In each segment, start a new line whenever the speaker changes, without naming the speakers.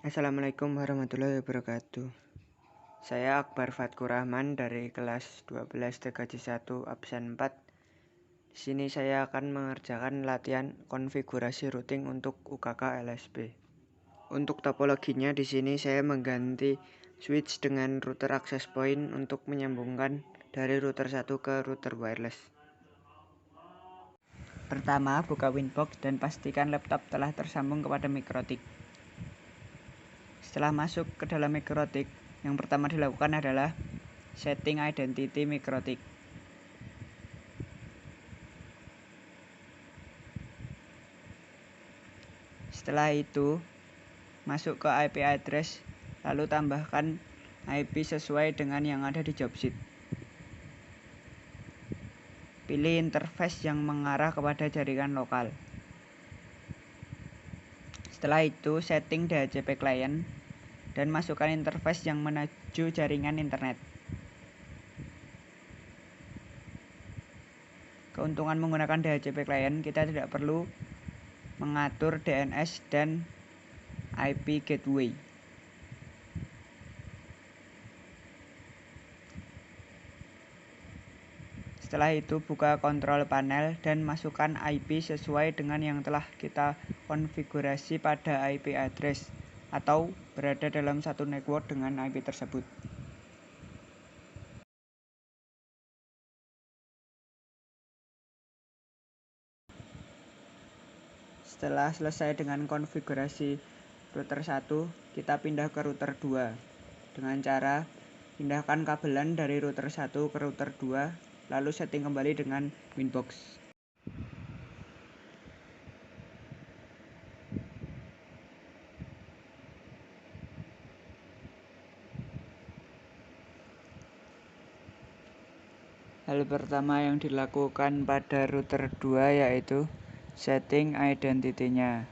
Assalamualaikum warahmatullahi wabarakatuh. Saya Akbar Fatkur Rahman dari kelas 12 TKJ 1 absen 4. Di sini saya akan mengerjakan latihan konfigurasi routing untuk UKK LSB. Untuk topologinya di sini saya mengganti switch dengan router access point untuk menyambungkan dari router 1 ke router wireless. Pertama, buka Winbox dan pastikan laptop telah tersambung kepada mikrotik. Setelah masuk ke dalam mikrotik, yang pertama dilakukan adalah setting identity mikrotik. Setelah itu, masuk ke IP address, lalu tambahkan IP sesuai dengan yang ada di job sheet. Pilih interface yang mengarah kepada jaringan lokal. Setelah itu, setting DHCP client dan masukkan interface yang menuju jaringan internet. Keuntungan menggunakan DHCP client, kita tidak perlu mengatur DNS dan IP gateway. Setelah itu buka kontrol panel dan masukkan IP sesuai dengan yang telah kita konfigurasi pada IP address atau berada dalam satu network dengan IP tersebut. Setelah selesai dengan konfigurasi router 1, kita pindah ke router 2 dengan cara pindahkan kabelan dari router 1 ke router 2, lalu setting kembali dengan Winbox. Hal pertama yang dilakukan pada router 2 yaitu setting identity-nya.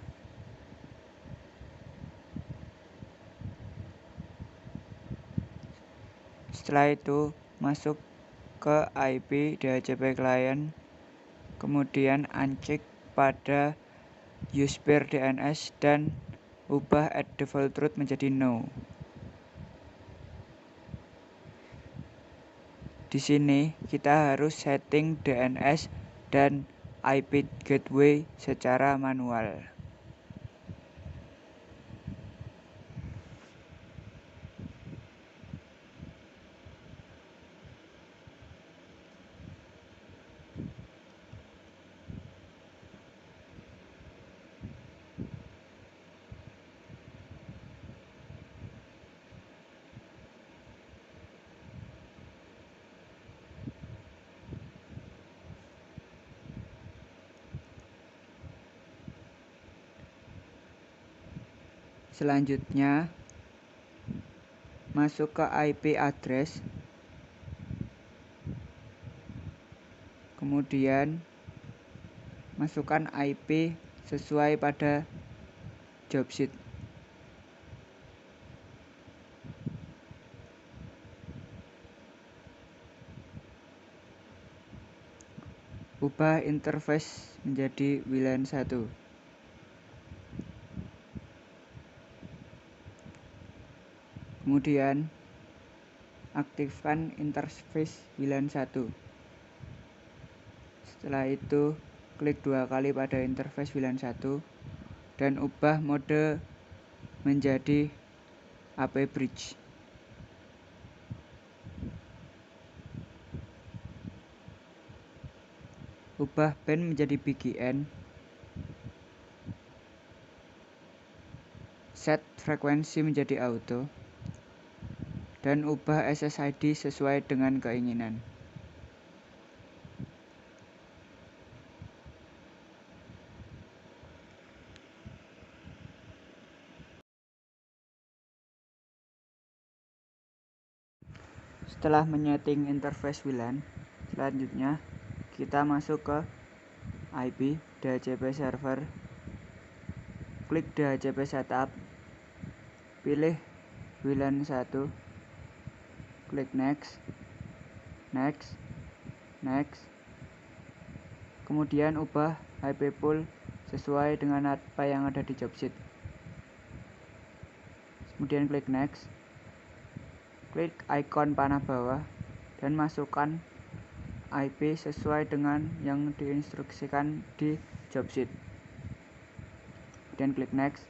Setelah itu, masuk ke IP DHCP client, kemudian uncheck pada use pair DNS dan ubah add default route menjadi no. Di sini kita harus setting DNS dan IP gateway secara manual. Selanjutnya, masuk ke IP address, kemudian masukkan IP sesuai pada job sheet. Ubah interface menjadi WLAN 1. Kemudian aktifkan interface WLAN 1. Setelah itu, klik 2 kali pada interface WLAN 1 dan ubah mode menjadi AP bridge. Ubah band menjadi BGN. Set frekuensi menjadi auto. Dan ubah SSID sesuai dengan keinginan. Setelah menyeting interface WLAN, selanjutnya kita masuk ke IP DHCP server, klik DHCP setup, pilih WLAN 1, klik next, kemudian ubah IP pool sesuai dengan apa yang ada di job sheet.
Kemudian klik next, klik icon panah bawah dan masukkan IP sesuai dengan yang diinstruksikan di job sheet. Kemudian klik next,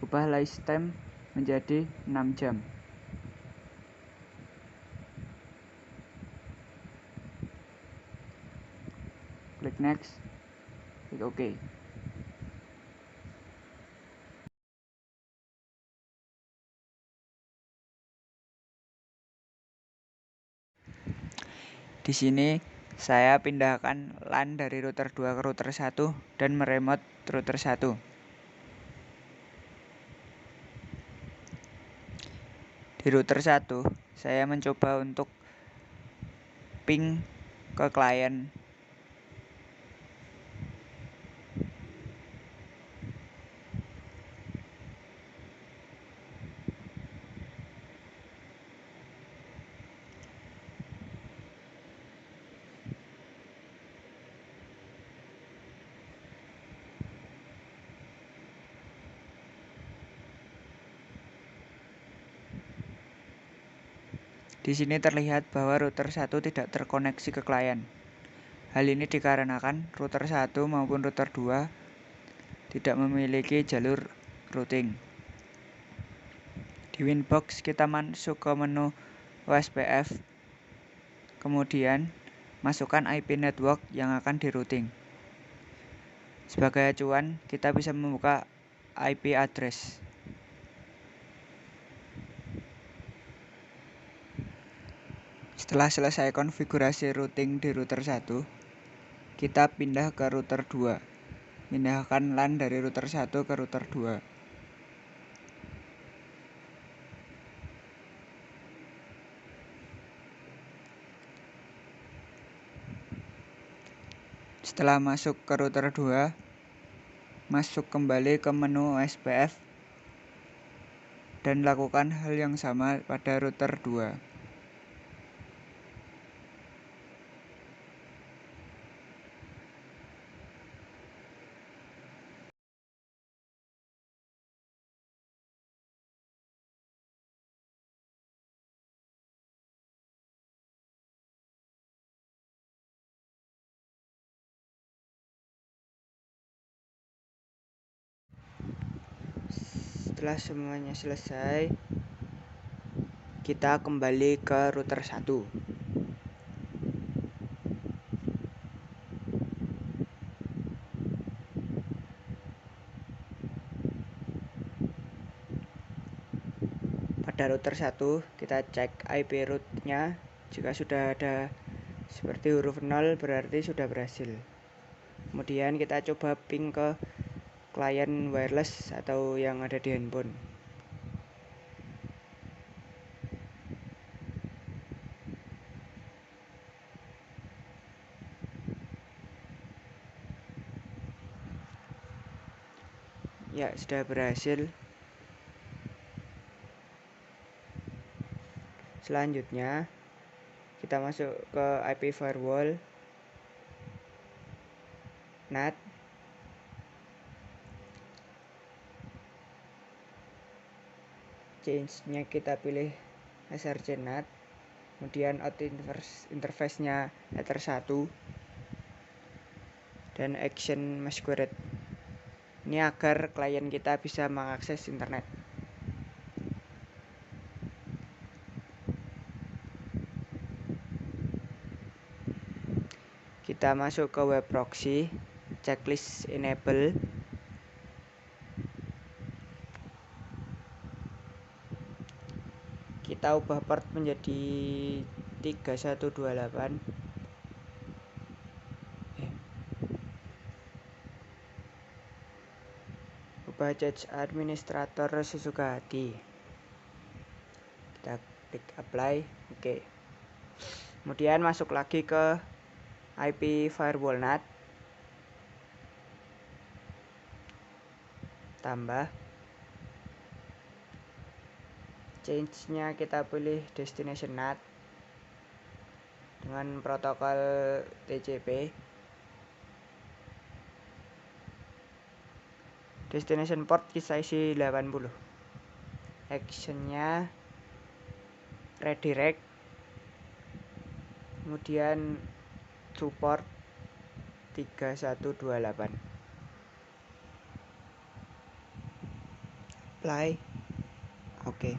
ubah list time menjadi 6 jam. Klik next, klik OK. Di sini saya pindahkan LAN dari router 2 ke router 1 dan meremote router 1. Di router 1, saya mencoba untuk ping ke klien. Di sini terlihat bahwa router 1 tidak terkoneksi ke klien. Hal ini dikarenakan router 1 maupun router 2 tidak memiliki jalur routing. Di Winbox kita masuk ke menu OSPF, kemudian masukkan IP network yang akan di-routing. Sebagai acuan, kita bisa membuka IP address. Setelah selesai konfigurasi routing di router 1, kita pindah ke router 2. Pindahkan LAN dari router 1 ke router 2. Setelah masuk ke router 2, masuk kembali ke menu OSPF dan lakukan hal yang sama pada router 2. Setelah semuanya selesai, kita kembali ke router 1. Pada router 1, kita cek IP root-nya. Jika sudah ada seperti huruf 0 berarti sudah berhasil. Kemudian kita coba ping ke klien wireless atau yang ada di handphone. Ya, sudah berhasil. Selanjutnya, kita masuk ke IP firewall, NAT. Change-nya kita pilih src NAT. Kemudian out interface-nya ether 1 dan action masquerade. Ini agar klien kita bisa mengakses internet. Kita masuk ke web proxy, checklist enable. Kita ubah port menjadi 3128. Ubah change administrator sesuka hati. Kita klik apply, oke. Kemudian masuk lagi ke IP firewall NAT, tambah change-nya kita pilih destination NAT dengan protokol TCP. Destination port kita isi 80.
actionnya redirect, kemudian support 3128. Apply. Oke.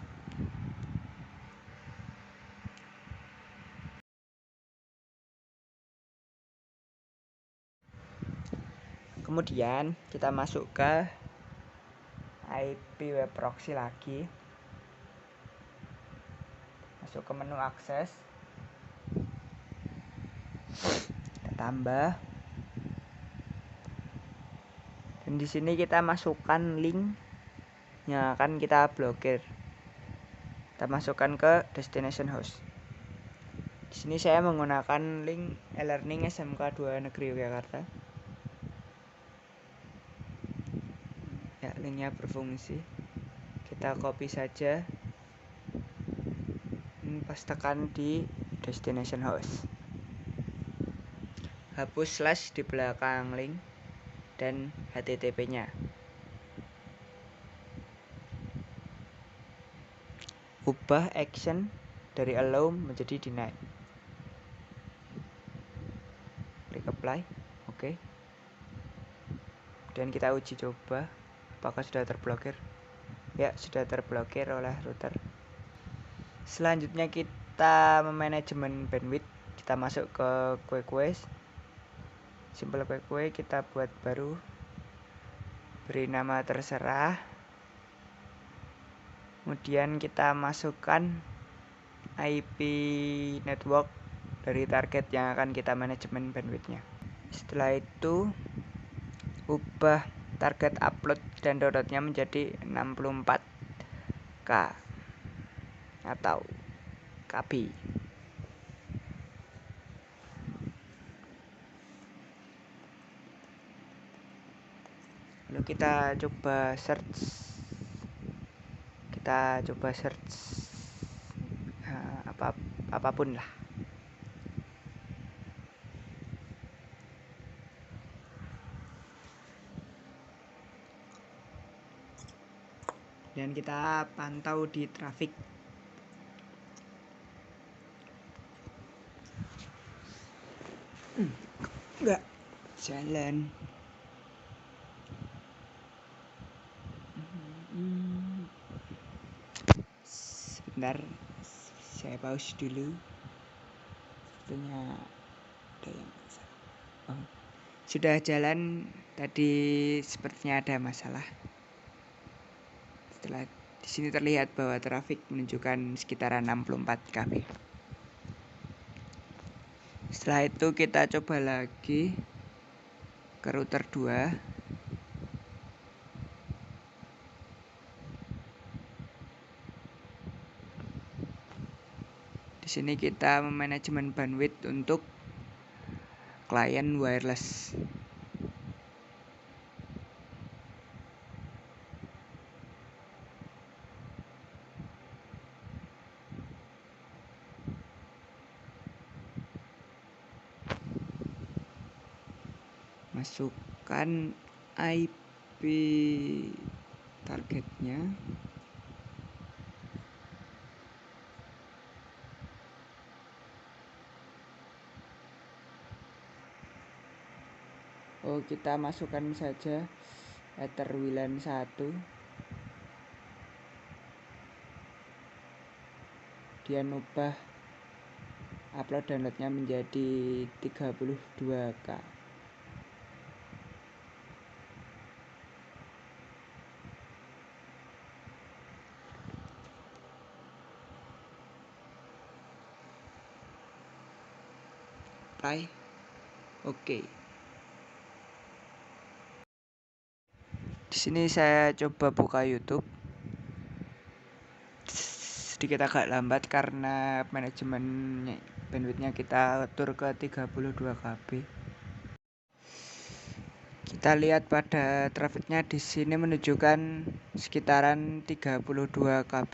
Kemudian kita masuk ke IP web proxy lagi. Masuk ke menu akses. Kita tambah. Dan di sini kita masukkan link yang akan kita blokir. Kita masukkan ke destination host. Di sini saya menggunakan link e-learning SMK 2 Negeri Yogyakarta. Ya, linknya berfungsi. Kita copy saja. Pastekan di destination host. Hapus slash di belakang link dan HTTP-nya. Ubah action dari allow menjadi deny. Klik apply. Oke. Dan kita uji coba apakah sudah terblokir. Ya, sudah terblokir oleh router. Selanjutnya kita memanajemen bandwidth. Kita masuk ke quest. Simple quest kita buat baru. Beri nama terserah. Kemudian kita masukkan IP network dari target yang akan kita manajemen bandwidthnya. Setelah itu ubah target upload dan downloadnya menjadi 64K atau KB. Lalu kita coba search. Apapun lah. Dan kita pantau di traffic. Enggak jalan. Sebentar, saya pause dulu. Sepertinya ada yang salah. Sudah jalan, tadi sepertinya ada masalah. Setelah di sini terlihat bahwa trafik menunjukkan sekitaran 64 KB. Setelah itu kita coba lagi ke router 2. Di sini kita memanajemen bandwidth untuk klien wireless. Masukkan IP targetnya. Kita masukkan saja Ether WLAN 1. Dia ubah upload downloadnya menjadi 32K. Oke. Di sini saya coba buka YouTube. Sedikit agak lambat karena manajemen bandwidthnya kita atur ke 32 KB. Kita lihat pada trafficnya di sini menunjukkan sekitaran 32 KB.